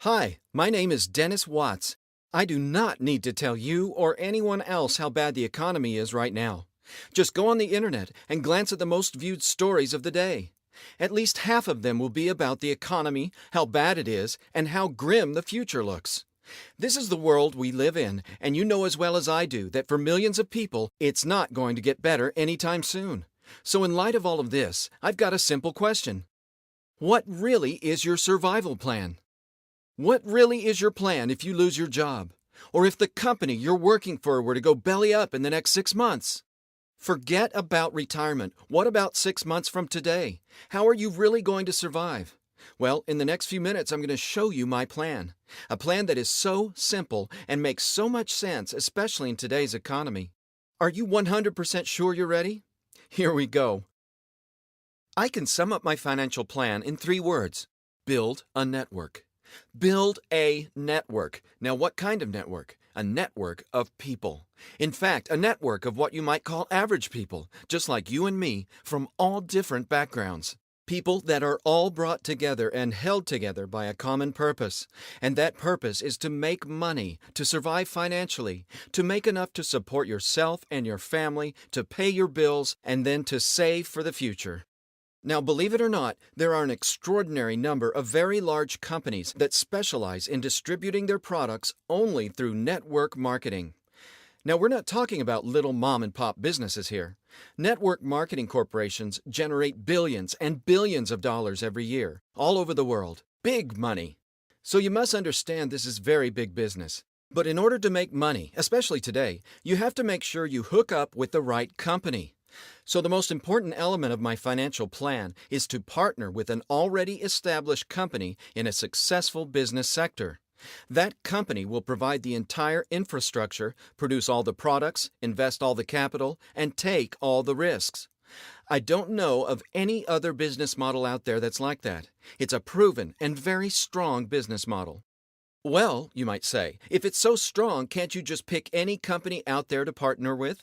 Hi, my name is Dennis Watts. I do not need to tell you or anyone else how bad the economy is right now. Just go on the internet and glance at the most viewed stories of the day. At least half of them will be about the economy, how bad it is, and how grim the future looks. This is the world we live in, and you know as well as I do that for millions of people, it's not going to get better anytime soon. So in light of all of this, I've got a simple question. What really is your survival plan? What really is your plan if you lose your job? Or if the company you're working for were to go belly up in the next 6 months? Forget about retirement. What about 6 months from today? How are you really going to survive? Well, in the next few minutes, I'm going to show you my plan. A plan that is so simple and makes so much sense, especially in today's economy. Are you 100% sure you're ready? Here we go. I can sum up my financial plan in 3 words. Build a network. Build a network. Now, what kind of network? A network of people. In fact, a network of what you might call average people, just like you and me, from all different backgrounds. People that are all brought together and held together by a common purpose. And that purpose is to make money, to survive financially, to make enough to support yourself and your family, to pay your bills, and then to save for the future. Now, believe it or not, there are an extraordinary number of very large companies that specialize in distributing their products only through network marketing. Now, we're not talking about little mom-and-pop businesses here. Network marketing corporations generate billions and billions of dollars every year, all over the world. Big money. So you must understand this is very big business. But in order to make money, especially today, you have to make sure you hook up with the right company. So the most important element of my financial plan is to partner with an already established company in a successful business sector. That company will provide the entire infrastructure, produce all the products, invest all the capital, and take all the risks. I don't know of any other business model out there that's like that. It's a proven and very strong business model. Well, you might say, if it's so strong, can't you just pick any company out there to partner with?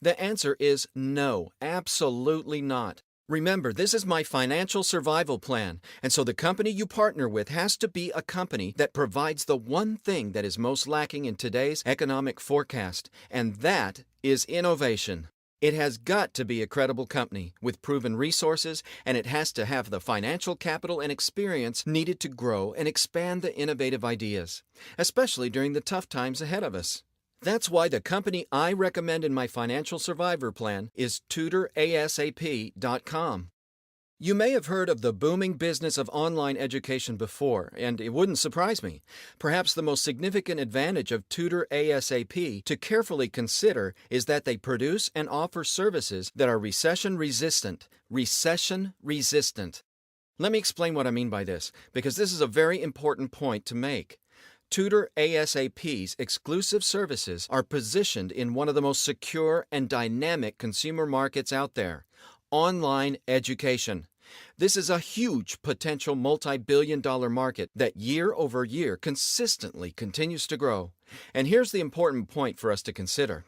The answer is no, absolutely not. Remember, this is my financial survival plan, and so the company you partner with has to be a company that provides the one thing that is most lacking in today's economic forecast, and that is innovation. It has got to be a credible company with proven resources, and it has to have the financial capital and experience needed to grow and expand the innovative ideas, especially during the tough times ahead of us. That's why the company I recommend in my financial survivor plan is TutorASAP.com. You may have heard of the booming business of online education before, and it wouldn't surprise me. Perhaps the most significant advantage of TutorASAP to carefully consider is that they produce and offer services that are recession resistant. Recession resistant. Let me explain what I mean by this, because this is a very important point to make. TutorASAP's exclusive services are positioned in one of the most secure and dynamic consumer markets out there, online education. This is a huge potential multi-billion-dollar market that year over year consistently continues to grow. And here's the important point for us to consider.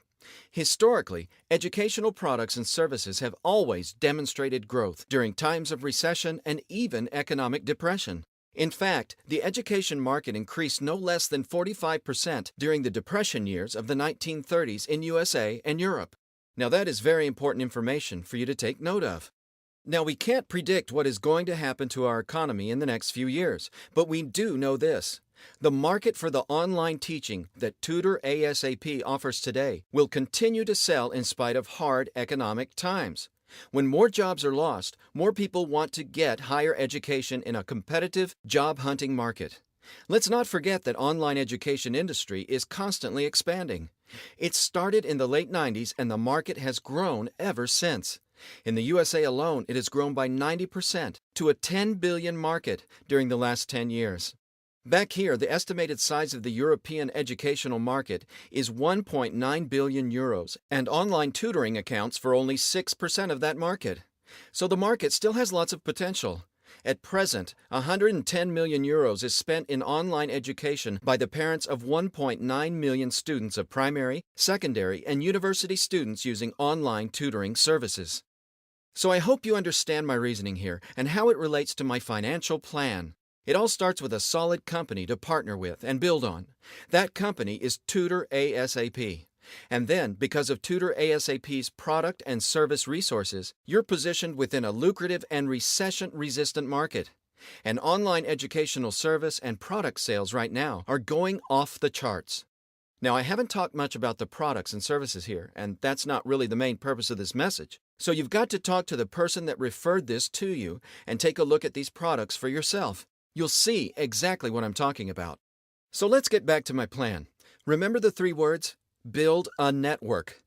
Historically, educational products and services have always demonstrated growth during times of recession and even economic depression. In fact, the education market increased no less than 45% during the Depression years of the 1930s in USA and Europe. Now that is very important information for you to take note of. Now we can't predict what is going to happen to our economy in the next few years, but we do know this. The market for the online teaching that TutorASAP offers today will continue to sell in spite of hard economic times. When more jobs are lost, more people want to get higher education in a competitive, job-hunting market. Let's not forget that online education industry is constantly expanding. It started in the late 90s and the market has grown ever since. In the USA alone, it has grown by 90% to a $10 billion market during the last 10 years. Back here, the estimated size of the European educational market is 1.9 billion euros, and online tutoring accounts for only 6% of that market. So the market still has lots of potential. At present, 110 million euros is spent in online education by the parents of 1.9 million students of primary, secondary, and university students using online tutoring services. So I hope you understand my reasoning here and how it relates to my financial plan. It all starts with a solid company to partner with and build on. That company is TutorASAP. And then, because of TutorASAP's product and service resources, you're positioned within a lucrative and recession-resistant market. And online educational service and product sales right now are going off the charts. Now, I haven't talked much about the products and services here, and that's not really the main purpose of this message. So you've got to talk to the person that referred this to you and take a look at these products for yourself. You'll see exactly what I'm talking about. So let's get back to my plan. Remember the 3 words? Build a network.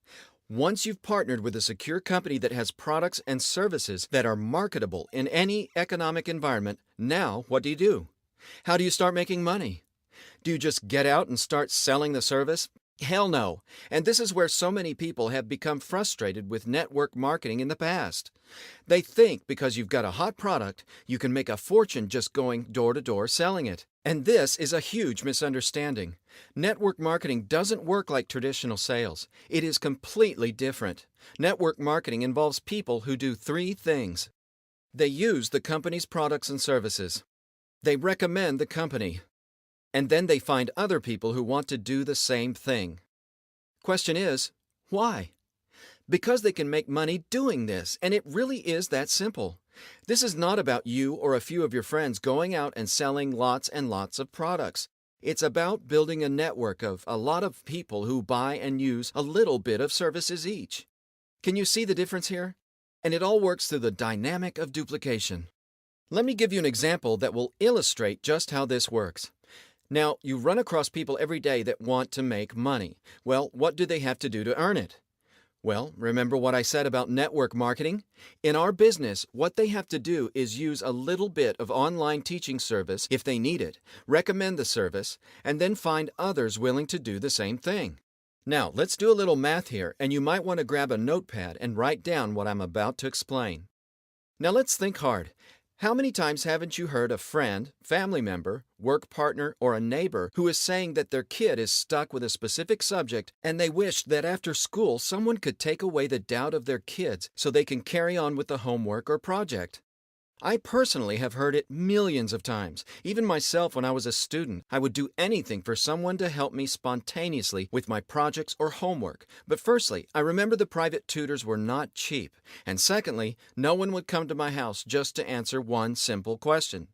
Once you've partnered with a secure company that has products and services that are marketable in any economic environment, now what do? How do you start making money? Do you just get out and start selling the service? Hell no. And this is where so many people have become frustrated with network marketing in the past. They think because you've got a hot product, you can make a fortune just going door to door selling it. And this is a huge misunderstanding. Network marketing doesn't work like traditional sales. It is completely different. Network marketing involves people who do 3 things. They use the company's products and services. They recommend the company. And then they find other people who want to do the same thing. Question is, why? Because they can make money doing this, and it really is that simple. This is not about you or a few of your friends going out and selling lots and lots of products. It's about building a network of a lot of people who buy and use a little bit of services each. Can you see the difference here? And it all works through the dynamic of duplication. Let me give you an example that will illustrate just how this works. Now, you run across people every day that want to make money. Well, what do they have to do to earn it? Well, remember what I said about network marketing? In our business, what they have to do is use a little bit of online teaching service if they need it, recommend the service, and then find others willing to do the same thing. Now, let's do a little math here, and you might want to grab a notepad and write down what I'm about to explain. Now, let's think hard. How many times haven't you heard a friend, family member, work partner, or a neighbor who is saying that their kid is stuck with a specific subject and they wish that after school someone could take away the doubt of their kids so they can carry on with the homework or project? I personally have heard it millions of times. Even myself when I was a student, I would do anything for someone to help me spontaneously with my projects or homework. But firstly, I remember the private tutors were not cheap. And secondly, no one would come to my house just to answer one simple question.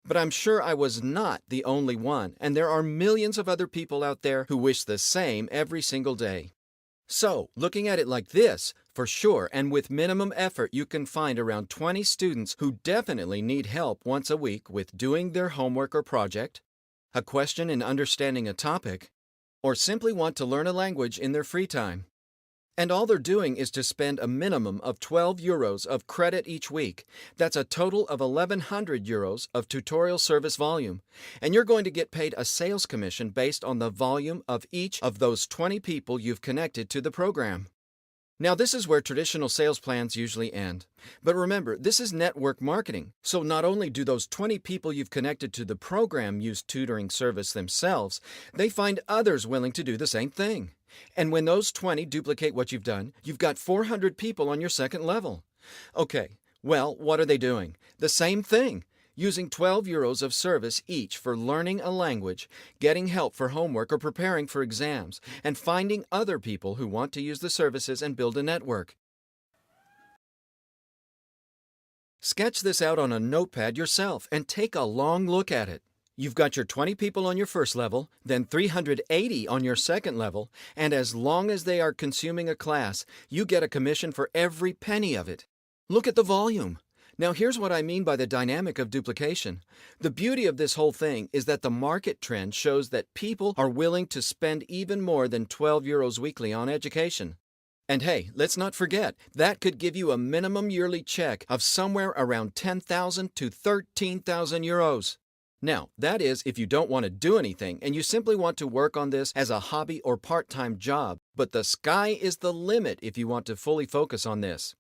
But I'm sure I was not the only one, and there are millions of other people out there who wish the same every single day. So, looking at it like this, for sure, and with minimum effort, you can find around 20 students who definitely need help once a week with doing their homework or project, a question in understanding a topic, or simply want to learn a language in their free time. And all they're doing is to spend a minimum of 12 euros of credit each week. That's a total of 1,100 euros of tutorial service volume. And you're going to get paid a sales commission based on the volume of each of those 20 people you've connected to the program. Now, this is where traditional sales plans usually end. But remember, this is network marketing. So not only do those 20 people you've connected to the program use tutoring service themselves, they find others willing to do the same thing. And when those 20 duplicate what you've done, you've got 400 people on your second level. Okay, well, what are they doing? The same thing. Using 12 euros of service each for learning a language, getting help for homework or preparing for exams, and finding other people who want to use the services and build a network. Sketch this out on a notepad yourself and take a long look at it. You've got your 20 people on your first level, then 380 on your second level, and as long as they are consuming a class, you get a commission for every penny of it. Look at the volume. Now here's what I mean by the dynamic of duplication. The beauty of this whole thing is that the market trend shows that people are willing to spend even more than 12 euros weekly on education. And hey, let's not forget, that could give you a minimum yearly check of somewhere around 10,000 to 13,000 euros. Now, that is if you don't want to do anything and you simply want to work on this as a hobby or part-time job, but the sky is the limit if you want to fully focus on this.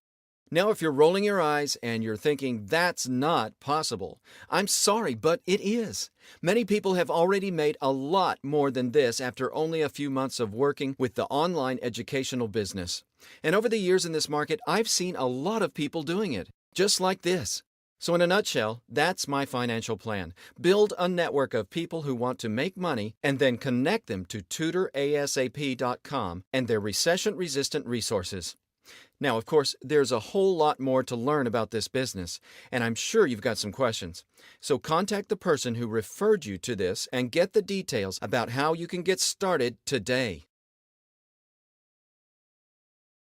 Now, if you're rolling your eyes and you're thinking that's not possible, I'm sorry, but it is. Many people have already made a lot more than this after only a few months of working with the online educational business. And over the years in this market, I've seen a lot of people doing it, just like this. So, in a nutshell, that's my financial plan. Build a network of people who want to make money and then connect them to TutorASAP.com and their recession resistant resources. Now, of course, there's a whole lot more to learn about this business, and I'm sure you've got some questions. So, contact the person who referred you to this and get the details about how you can get started today.